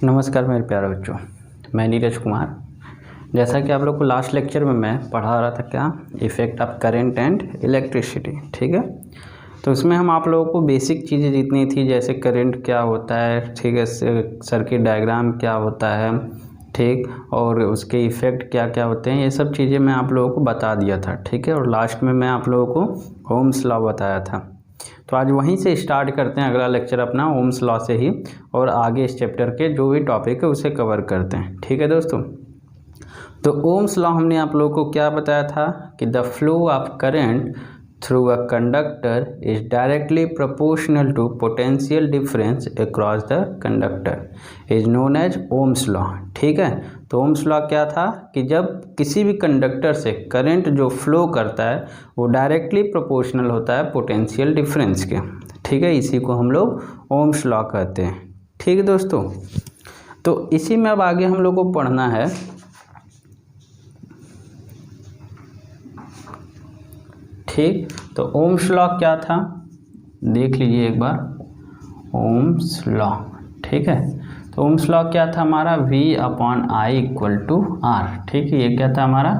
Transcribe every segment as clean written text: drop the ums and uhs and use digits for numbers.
नमस्कार मेरे प्यारे बच्चों, मैं नीरज कुमार। जैसा कि आप लोग को लास्ट लेक्चर में मैं पढ़ा रहा था क्या effect of current and electricity, ठीक है। तो उसमें हम आप लोगों को बेसिक चीज़ें जितनी थी, जैसे करंट क्या होता है, ठीक है, सर्किट डायग्राम क्या होता है, ठीक, और उसके इफ़ेक्ट क्या क्या होते हैं, ये सब चीज़ें मैं आप लोगों को बता दिया था, ठीक है। और लास्ट में मैं आप लोगों को ओम्स लॉ बताया था। तो आज वहीं से स्टार्ट करते हैं अगला लेक्चर अपना ओम्स लॉ से ही, और आगे इस चैप्टर के जो भी टॉपिक है उसे कवर करते हैं, ठीक है दोस्तों। तो ओम्स लॉ हमने आप लोगों को क्या बताया था कि the flow of current through a conductor is directly proportional to potential difference across the conductor is known as Ohm's law, ठीक है। तो ओम्स लॉ क्या था कि जब किसी भी कंडक्टर से करंट जो फ्लो करता है वो डायरेक्टली प्रोपोर्शनल होता है पोटेंशियल डिफरेंस के, ठीक है। इसी को हम लोग ओम्स लॉ कहते हैं, ठीक है दोस्तों। तो इसी में अब आगे हम लोग को पढ़ना है ठीक। तो ओम्स लॉ क्या था देख लीजिए एक बार, ओम्स लॉ, ठीक है। तो ओम्स लॉ क्या था हमारा, V/I = R, ठीक है। ये क्या था हमारा,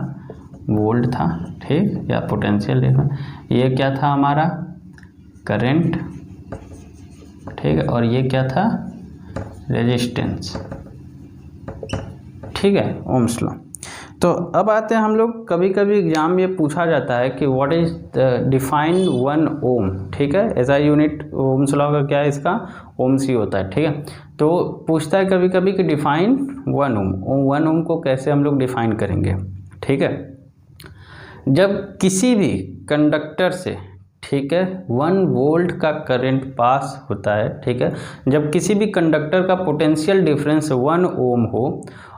वोल्ट था, ठीक, या पोटेंशियल डिफरेंस। ये क्या था हमारा, करंट, ठीक है। और ये क्या था, रेजिस्टेंस, ठीक है, ओम्स लॉ। तो अब आते हैं हम लोग, कभी कभी एग्जाम में पूछा जाता है कि व्हाट इज द डिफाइन 1 ओम, ठीक है। ऐसा यूनिट ओम्स लॉ का क्या है, इसका ओम्स ही होता है, ठीक है। तो पूछता है कभी कभी कि डिफाइन 1 ओम, 1 ओम को कैसे हम लोग डिफाइन करेंगे, ठीक है। जब किसी भी कंडक्टर से, ठीक है, 1 वोल्ट का करंट पास होता है, ठीक है। जब किसी भी कंडक्टर का पोटेंशियल डिफरेंस 1 ओम हो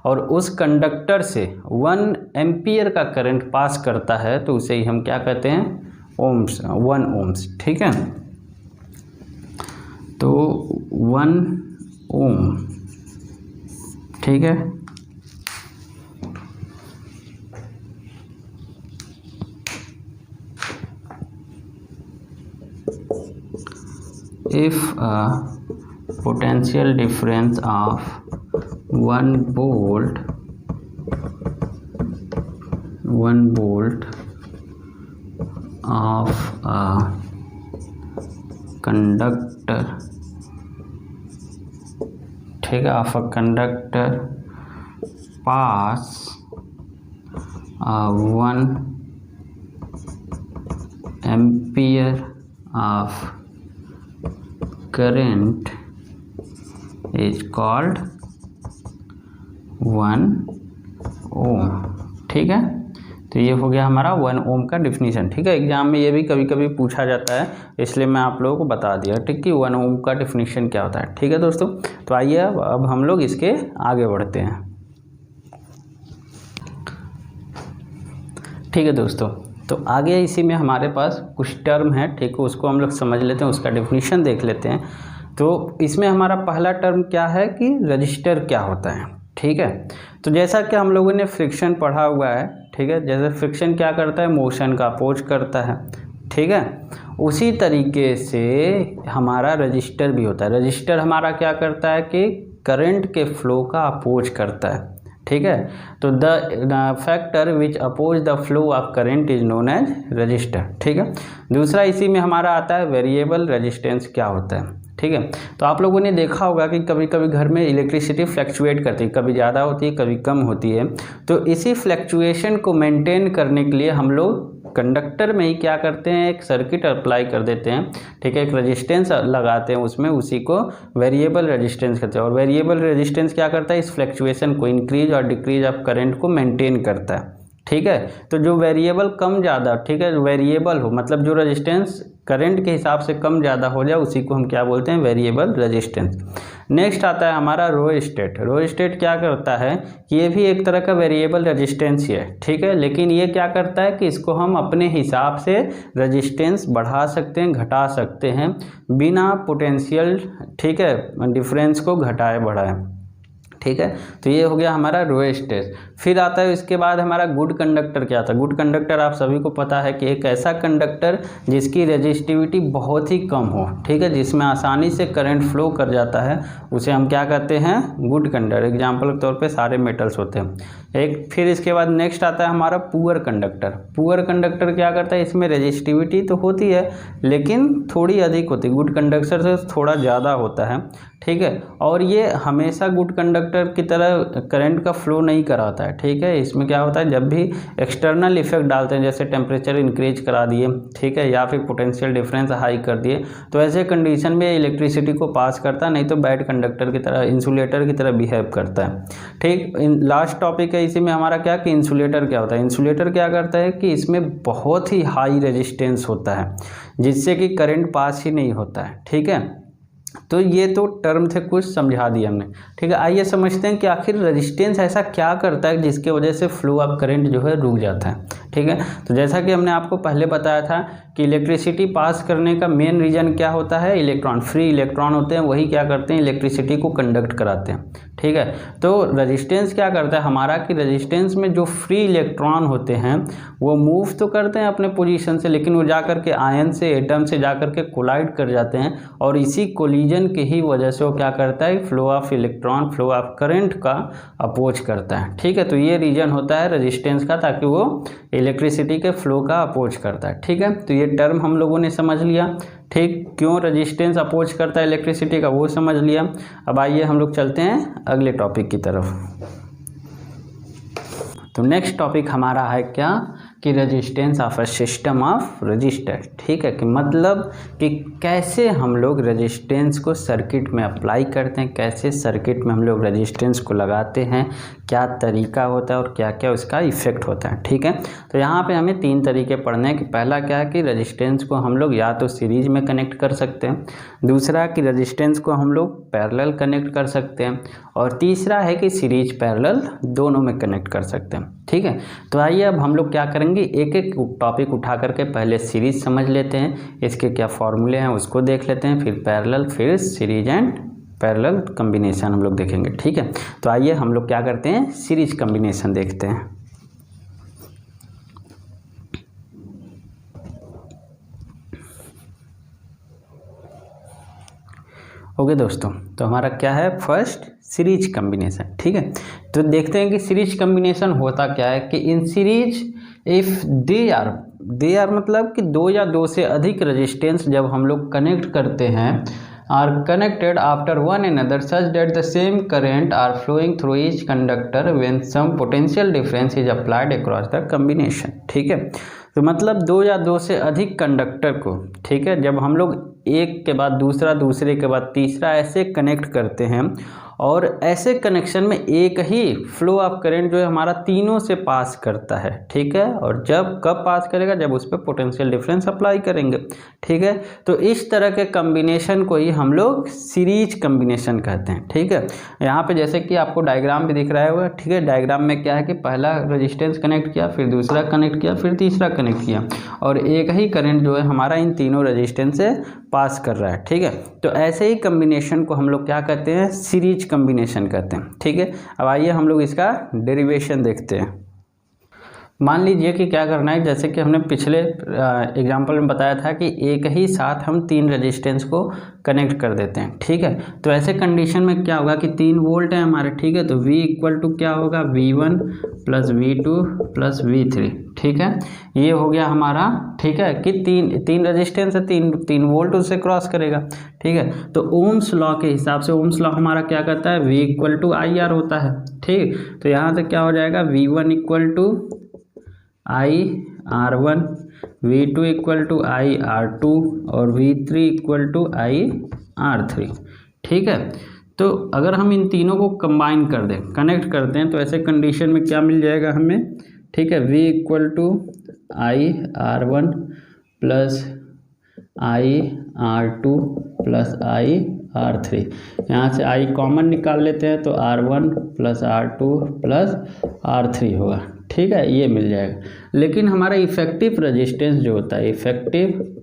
और उस कंडक्टर से 1 एम्पियर का करंट पास करता है तो उसे ही हम क्या कहते हैं, ओम्स, 1 ओम्स, ठीक है। तो 1 ओम, ठीक है। If a potential difference of 1 volt of a conductor, ठीक है, of a conductor pass 1 ampere of current is called 1 ओम, ठीक है। तो ये हो गया हमारा 1 ओम का डिफिनीशन, ठीक है। एग्जाम में ये भी कभी कभी पूछा जाता है, इसलिए मैं आप लोगों को बता दिया, ठीक, कि 1 ओम का डिफिनीशन क्या होता है, ठीक है दोस्तों। तो आइए अब हम लोग इसके आगे बढ़ते हैं, ठीक है दोस्तों। तो आगे इसी में हमारे पास कुछ टर्म है, ठीक है, उसको हम लोग समझ लेते हैं, उसका डेफिनेशन देख लेते हैं। तो इसमें हमारा पहला टर्म क्या है कि रजिस्टर क्या होता है, ठीक है। तो जैसा कि हम लोगों ने फ्रिक्शन पढ़ा हुआ है, ठीक है, जैसे फ्रिक्शन क्या करता है, मोशन का अपोज करता है, ठीक है। उसी तरीके से हमारा रजिस्टर भी होता है। रजिस्टर हमारा क्या करता है कि करंट के फ्लो का अपोज करता है, ठीक है। तो the factor which oppose the flow of current is known as resistor, ठीक है। दूसरा इसी में हमारा आता है वेरिएबल रेजिस्टेंस क्या होता है, ठीक है। तो आप लोगों ने देखा होगा कि कभी कभी घर में इलेक्ट्रिसिटी फ्लैक्चुएट करती है, कभी ज़्यादा होती है कभी कम होती है। तो इसी फ्लैक्चुएशन को मेंटेन करने के लिए हम लोग कंडक्टर में ही क्या करते हैं, एक सर्किट अप्लाई कर देते हैं, ठीक है, एक रेजिस्टेंस लगाते हैं उसमें, उसी को वेरिएबल रेजिस्टेंस कहते हैं। और वेरिएबल रेजिस्टेंस क्या करता है, इस फ्लैक्चुएशन को, इंक्रीज और डिक्रीज ऑफ करंट को मेंटेन करता है, ठीक है। तो जो वेरिएबल कम ज़्यादा, ठीक है, वेरिएबल हो मतलब जो रेजिस्टेंस करंट के हिसाब से कम ज़्यादा हो जाए उसी को हम क्या बोलते हैं, वेरिएबल रेजिस्टेंस। नेक्स्ट आता है हमारा रोस्टेट। रोस्टेट क्या करता है कि ये भी एक तरह का वेरिएबल रेजिस्टेंस ही है, ठीक है। लेकिन ये क्या करता है कि इसको हम अपने हिसाब से रेजिस्टेंस बढ़ा सकते हैं, घटा सकते हैं, बिना पोटेंशियल, ठीक है, डिफरेंस को घटाए बढ़ाए, ठीक है। तो ये हो गया हमारा लोएस्ट टेस्ट। फिर आता है इसके बाद हमारा गुड कंडक्टर। क्या था गुड कंडक्टर? आप सभी को पता है कि एक ऐसा कंडक्टर जिसकी रेजिस्टिविटी बहुत ही कम हो, ठीक है, जिसमें आसानी से करंट फ्लो कर जाता है, उसे हम क्या कहते हैं? Good conductor. एग्जाम्पल के तौर पे सारे मेटल्स होते हैं। एक फिर इसके बाद नेक्स्ट आता है हमारा पुअर कंडक्टर। पुअर कंडक्टर क्या करता है? इसमें रेजिस्टिविटी तो होती है लेकिन थोड़ी अधिक होती है, गुड कंडक्टर से थोड़ा ज़्यादा होता है, ठीक है। और ये हमेशा गुड कंडक्टर की तरह करंट का फ्लो नहीं कराता है, ठीक है। इसमें क्या होता है, जब भी एक्सटर्नल इफेक्ट डालते हैं, जैसे टेम्परेचर इंक्रीज करा दिए, ठीक है, या फिर पोटेंशियल डिफरेंस हाई कर दिए, तो ऐसे कंडीशन में इलेक्ट्रिसिटी को पास करता है, नहीं तो बैड कंडक्टर की तरह, इंसुलेटर की तरह बिहेव करता है, ठीक। लास्ट टॉपिक है इसी में हमारा क्या कि इंसुलेटर क्या होता है। इंसुलेटर क्या करता है कि इसमें बहुत ही हाई रेजिस्टेंस होता है जिससे कि करंट पास ही नहीं होता है, ठीक है। तो ये तो टर्म थे, कुछ समझा दिया हमने, ठीक है। आइए समझते हैं कि आखिर रेजिस्टेंस ऐसा क्या करता है जिसके वजह से फ्लो ऑफ करंट जो है रुक जाता है, ठीक है। तो जैसा कि हमने आपको पहले बताया था कि इलेक्ट्रिसिटी पास करने का मेन रीजन क्या होता है? इलेक्ट्रॉन। फ्री इलेक्ट्रॉन होते हैं, वही क्या करते हैं? इलेक्ट्रिसिटी को कंडक्ट कराते हैं, ठीक है। तो रेजिस्टेंस क्या करता है हमारा कि रेजिस्टेंस में जो फ्री इलेक्ट्रॉन होते हैं वो मूव तो करते हैं अपने पोजीशन से, लेकिन वो जा करके आयन से, एटम से जा करके कोलाइड कर जाते हैं, और इसी कोलिजन की ही वजह से वो क्या करता है? Flow of electron, flow of current का अपोज करता है, ठीक है। तो ये रीजन होता है रेजिस्टेंस का, ताकि वो इलेक्ट्रिसिटी के फ्लो का अपोज करता है, ठीक है। तो ये टर्म हम लोगों ने समझ लिया, ठीक। क्यों रेजिस्टेंस अपोज करता है इलेक्ट्रिसिटी का वो समझ लिया। अब आइए हम लोग चलते हैं अगले टॉपिक की तरफ। तो नेक्स्ट टॉपिक हमारा है क्या कि resistance of a system of register, ठीक है। कि मतलब कि कैसे हम लोग रेजिस्टेंस को सर्किट में अप्लाई करते हैं, कैसे सर्किट में हम लोग रेजिस्टेंस को लगाते हैं, क्या तरीका होता है और क्या क्या उसका इफेक्ट होता है, ठीक है। तो यहाँ पे हमें 3 तरीके पढ़ने हैं कि पहला क्या है कि रेजिस्टेंस को हम लोग या तो सीरीज में कनेक्ट कर सकते हैं, दूसरा कि रेजिस्टेंस को हम लोग पैरेलल कनेक्ट कर सकते हैं, और तीसरा है कि सीरीज पैरेलल दोनों में कनेक्ट कर सकते हैं, ठीक है। तो आइए अब हम लोग क्या करेंगे, एक एक टॉपिक उठा करके पहले सीरीज समझ लेते हैं, इसके क्या फॉर्मूले हैं उसको देख लेते हैं, फिर पैरेलल, फिर सीरीज एंड पैरेलल कम्बिनेशन हम लोग देखेंगे, ठीक है। तो आइए हम लोग क्या करते हैं, सीरीज कम्बिनेशन देखते हैं। ओके दोस्तों, तो हमारा क्या है, फर्स्ट सीरीज कम्बिनेशन, ठीक है। तो देखते हैं कि सीरीज कम्बिनेशन होता क्या है कि in series if they are मतलब कि 2 या 2 से अधिक रेजिस्टेंस जब हम लोग कनेक्ट करते हैं, are connected after one another such that the same current are flowing through each conductor when some potential difference is applied across the combination, ठीक है। तो मतलब 2 या 2 से अधिक कंडक्टर को, ठीक है, जब हम लोग एक के बाद दूसरा, दूसरे के बाद तीसरा ऐसे कनेक्ट करते हैं, और ऐसे कनेक्शन में एक ही फ्लो ऑफ करंट जो है हमारा तीनों से पास करता है, ठीक है। और जब कब पास करेगा, जब उस पर पोटेंशियल डिफरेंस अप्लाई करेंगे, ठीक है। तो इस तरह के कम्बिनेशन को ही हम लोग सीरीज कम्बिनेशन कहते हैं, ठीक है। यहाँ पे जैसे कि आपको डायग्राम भी दिख रहा है, ठीक है। डायग्राम में क्या है कि पहला रेजिस्टेंस कनेक्ट किया, फिर दूसरा कनेक्ट किया, फिर तीसरा कनेक्ट किया, और एक ही करंट जो है हमारा इन तीनों रेजिस्टेंस से पास कर रहा है, ठीक है। तो ऐसे ही कम्बिनेशन को हम लोग क्या कहते हैं, सीरीज कम्बिनेशन कहते हैं, ठीक है। अब आइए हम लोग इसका डेरिवेशन देखते हैं। मान लीजिए कि क्या करना है, जैसे कि हमने पिछले एग्जाम्पल में बताया था कि एक ही साथ हम 3 रेजिस्टेंस को कनेक्ट कर देते हैं, ठीक है। तो ऐसे कंडीशन में क्या होगा कि 3 वोल्ट है हमारे, ठीक है। तो V इक्वल टू क्या होगा, V1 plus V2 plus V3, ठीक है। ये हो गया हमारा, ठीक है, कि तीन रेजिस्टेंस है, 3 वोल्ट उससे क्रॉस करेगा, ठीक है। तो ओम्स लॉ के हिसाब से ओम्स लॉ हमारा क्या कहता है, V इक्वल टू IR होता है, ठीक। तो यहाँ से क्या हो जाएगा, V1 equal to IR1, V2 equal to IR2 और V3 इक्वल टू IR3, ठीक है। तो अगर हम इन तीनों को कंबाइन कर दें, कनेक्ट करते हैं, तो ऐसे कंडीशन में क्या मिल जाएगा हमें, ठीक है। V equal to IR1 plus IR2 plus IR3, यहाँ से I कॉमन निकाल लेते हैं, तो R1 plus R2 plus R3 होगा, ठीक है, ये मिल जाएगा। लेकिन हमारा इफेक्टिव रेजिस्टेंस जो होता है, इफेक्टिव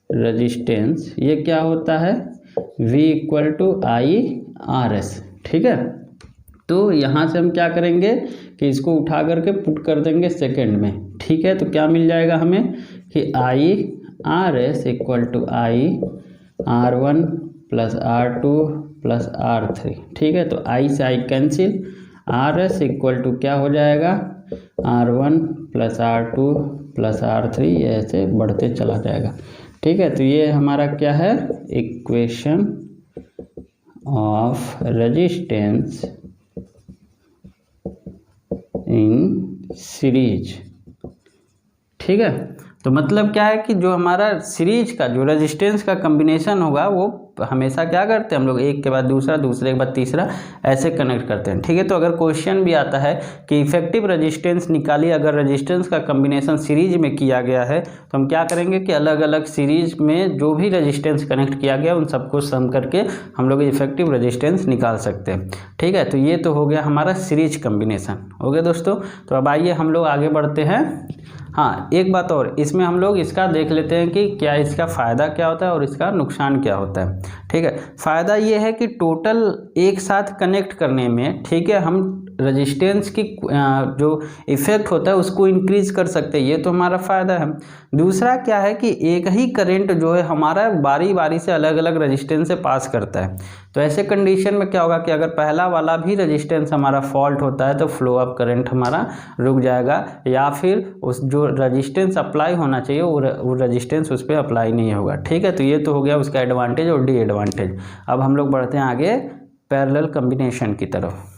रेजिस्टेंस, ये क्या होता है, V इक्वल टू IRS, ठीक है। तो यहाँ से हम क्या करेंगे कि इसको उठा करके पुट कर देंगे सेकेंड में, ठीक है। तो क्या मिल जाएगा हमें कि I R S equal to I R1 plus R2 plus R3, ठीक है। तो आई से I cancel, R S equal to क्या हो जाएगा R1 plus R2 plus R3, ये ऐसे बढ़ते चला जाएगा, ठीक है। तो ये हमारा क्या है, equation of resistance in series, ठीक है। तो मतलब क्या है कि जो हमारा सीरीज का जो रेजिस्टेंस का कम्बिनेशन होगा वो हमेशा क्या करते हैं हम लोग, एक के बाद दूसरा, दूसरे के बाद तीसरा, ऐसे कनेक्ट करते हैं, ठीक है। तो अगर क्वेश्चन भी आता है कि इफेक्टिव रेजिस्टेंस निकालिए अगर रेजिस्टेंस का कम्बिनेशन सीरीज में किया गया है, तो हम क्या करेंगे कि अलग अलग सीरीज में जो भी रेजिस्टेंस कनेक्ट किया गया उन सबको सम करके हम लोग इफेक्टिव रेजिस्टेंस निकाल सकते हैं, ठीक है। तो ये तो हो गया हमारा सीरीज कम्बिनेशन, हो गया दोस्तों। तो अब आइए हम लोग आगे बढ़ते हैं। हाँ, एक बात और, इसमें हम लोग इसका देख लेते हैं कि क्या इसका फ़ायदा क्या होता है और इसका नुकसान क्या होता है, ठीक है। फ़ायदा ये है कि टोटल एक साथ कनेक्ट करने में, ठीक है, हम रेजिस्टेंस की जो इफ़ेक्ट होता है उसको इंक्रीज कर सकते हैं, ये तो हमारा फ़ायदा है। दूसरा क्या है कि एक ही करंट जो है हमारा बारी बारी से अलग अलग रेजिस्टेंस से पास करता है। तो ऐसे कंडीशन में क्या होगा कि अगर पहला वाला भी रेजिस्टेंस हमारा फॉल्ट होता है तो फ्लो ऑफ करंट हमारा रुक जाएगा, या फिर उस जो रेजिस्टेंस अप्लाई होना चाहिए वो रेजिस्टेंस उस पर अप्लाई नहीं होगा, ठीक है। तो ये तो हो गया उसका एडवांटेज और डिएडवांटेज। अब हम लोग बढ़ते हैं आगे पैरेलल कॉम्बिनेशन की तरफ।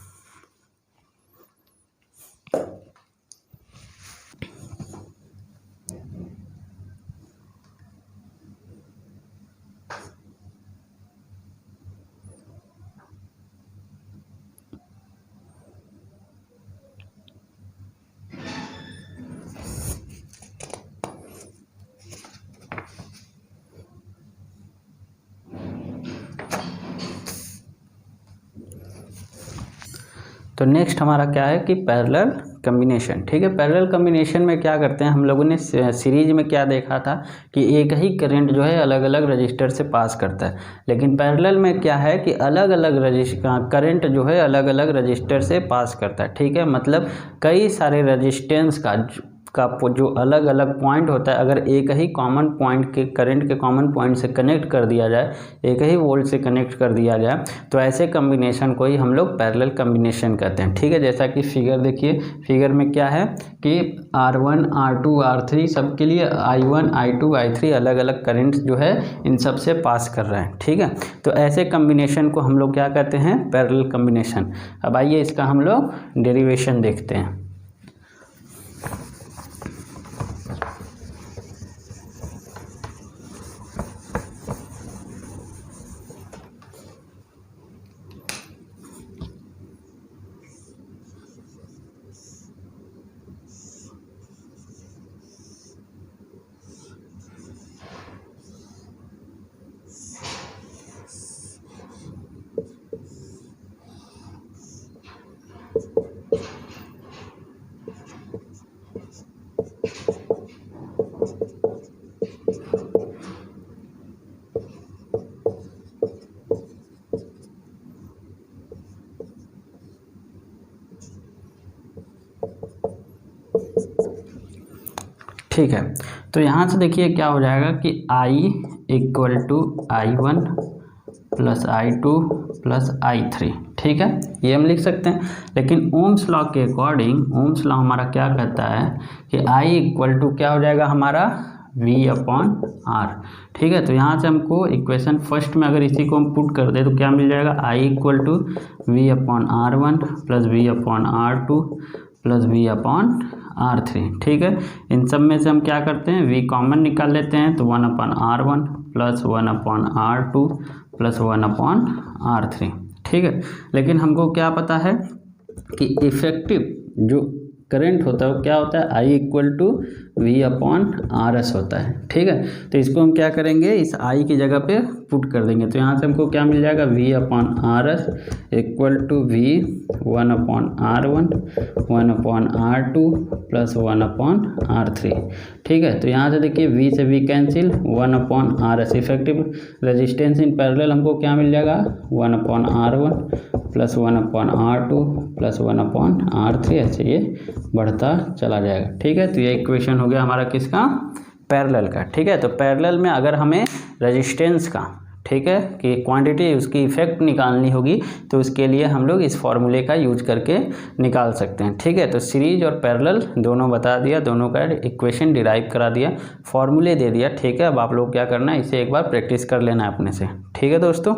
तो नेक्स्ट हमारा क्या है कि पैरेलल कम्बिनेशन, ठीक है। पैरेलल कम्बिनेशन में क्या करते हैं हम लोगों ने सीरीज में क्या देखा था कि एक ही करंट जो है अलग अलग रजिस्टर से पास करता है, लेकिन पैरेलल में क्या है कि अलग अलग करंट जो है अलग अलग रजिस्टर से पास करता है, ठीक है। मतलब कई सारे रजिस्टेंस का जो अलग अलग पॉइंट होता है, अगर एक ही कॉमन पॉइंट के करंट के कॉमन पॉइंट से कनेक्ट कर दिया जाए, एक ही वोल्ट से कनेक्ट कर दिया जाए, तो ऐसे कम्बिनेशन को ही हम लोग पैरेलल कम्बिनेशन कहते हैं, ठीक है। जैसा कि फिगर देखिए, फिगर में क्या है कि R1 R2 R3 सबके लिए I1 I2 I3 अलग अलग करंट जो है इन सब से पास कर रहे हैं, ठीक है। तो ऐसे कम्बिनेशन को हम लोग क्या कहते हैं, पैरेलल कम्बिनेशन। अब आइए इसका हम लोग डेरिवेशन देखते हैं। ठीक है, तो यहाँ से देखिए क्या हो जाएगा कि I equal to I1 plus I2 plus I3, ठीक है, ये हम लिख सकते हैं। लेकिन ओम्स लॉ के अकॉर्डिंग, ओम्स लॉ हमारा क्या कहता है कि I इक्वल टू क्या हो जाएगा हमारा V अपॉन R, ठीक है। तो यहाँ से हमको इक्वेशन फर्स्ट में अगर इसी को हम पुट कर दे तो क्या मिल जाएगा, I equal to V upon R1 plus V upon R2 plus V upon R3, ठीक है। इन सब में से हम क्या करते हैं, V कॉमन निकाल लेते हैं, तो 1 upon R1 plus 1 upon R2 plus 1 upon R3, ठीक है। लेकिन हमको क्या पता है कि इफेक्टिव जो करंट होता है वो क्या होता है, I equal to V upon RS होता है, ठीक है। तो इसको हम क्या करेंगे, इस I की जगह पे पुट कर देंगे, तो यहाँ से हमको क्या मिल जाएगा, V upon RS equal to V 1 upon R1 1 upon R2 plus 1 upon R3, ठीक है। तो यहाँ से देखिए V से V cancel, 1 upon RS effective resistance in parallel हमको क्या मिल जाएगा, 1 upon R1 plus 1/R2 plus 1/R3, ऐसे ये बढ़ता चला जाएगा। ठीक है, तो ये इक्वेशन हो गया हमारा किसका, पैरेलल का। ठीक है, तो पैरेलल में अगर हमें रेजिस्टेंस का, ठीक है, कि क्वांटिटी उसकी इफेक्ट निकालनी होगी तो उसके लिए हम लोग इस फॉर्मूले का यूज करके निकाल सकते हैं। ठीक है, तो सीरीज और पैरेलल दोनों बता दिया, दोनों का इक्वेशन डिराइव करा दिया, फॉर्मूले दे दिया। ठीक है, अब आप लोग क्या करना है, इसे एक बार प्रैक्टिस कर लेना है अपने से। ठीक है दोस्तों,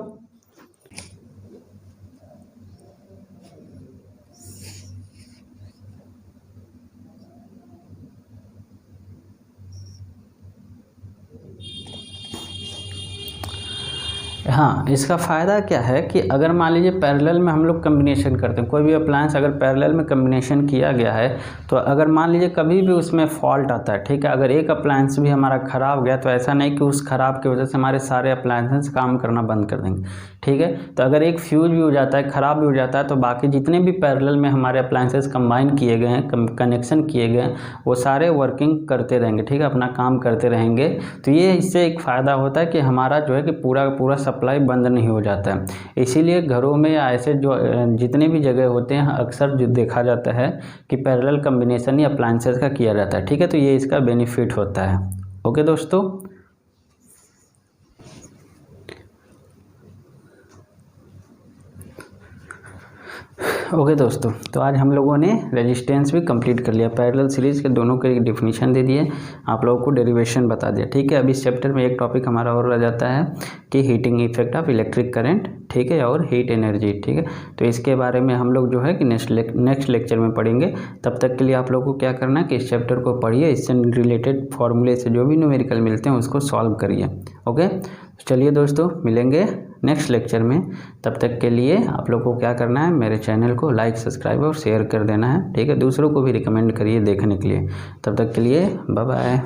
हाँ, इसका फ़ायदा क्या है कि अगर मान लीजिए पैरेलल में हम लोग कम्बिनेशन करते हैं, कोई भी अप्लायंस अगर पैरेलल में कम्बिनेशन किया गया है, तो अगर मान लीजिए कभी भी उसमें फॉल्ट आता है, ठीक है, अगर एक अप्लायंस भी हमारा ख़राब गया तो ऐसा नहीं कि उस ख़राब की वजह से हमारे सारे अप्लायंसेस काम करना बंद कर देंगे। ठीक है, तो अगर एक फ्यूज भी हो जाता है, ख़राब भी हो जाता है, तो बाकी जितने भी पैरेलल में हमारे अप्लायंसेस कंबाइन किए गए हैं, कनेक्शन किए गए हैं, वो सारे वर्किंग करते रहेंगे। ठीक है, अपना काम करते रहेंगे। तो ये इससे एक फ़ायदा होता है कि हमारा जो है कि पूरा का पूरा सप्लाई बंद नहीं हो जाता है। इसीलिए घरों में या ऐसे जो जितने भी जगह होते हैं, अक्सर जो देखा जाता है कि पैरेलल कम्बिनेशन ही अप्लायंसेस का किया जाता है। ठीक है, तो ये इसका बेनिफिट होता है। ओके दोस्तों, ओके दोस्तों, तो आज हम लोगों ने रेजिस्टेंस भी कंप्लीट कर लिया, पैरेलल सीरीज़ के दोनों के डेफिनेशन दे दिए, आप लोगों को डेरिवेशन बता दिया। ठीक है, अब इस चैप्टर में एक टॉपिक हमारा और रह जाता है कि heating effect of electric current, ठीक है, और हीट एनर्जी। ठीक है, तो इसके बारे में हम लोग जो है कि नेक्स्ट लेक्चर में पढ़ेंगे। तब तक के लिए आप लोगों को क्या करना है कि इस चैप्टर को पढ़िए, इससे रिलेटेड फॉर्मूले से जो भी न्यूमेरिकल मिलते हैं उसको सॉल्व करिए। ओके, चलिए दोस्तों, मिलेंगे नेक्स्ट लेक्चर में। तब तक के लिए आप लोग को क्या करना है, मेरे चैनल को लाइक, सब्सक्राइब और शेयर कर देना है। ठीक है, दूसरों को भी रिकमेंड करिए देखने के लिए। तब तक के लिए बाय बाय।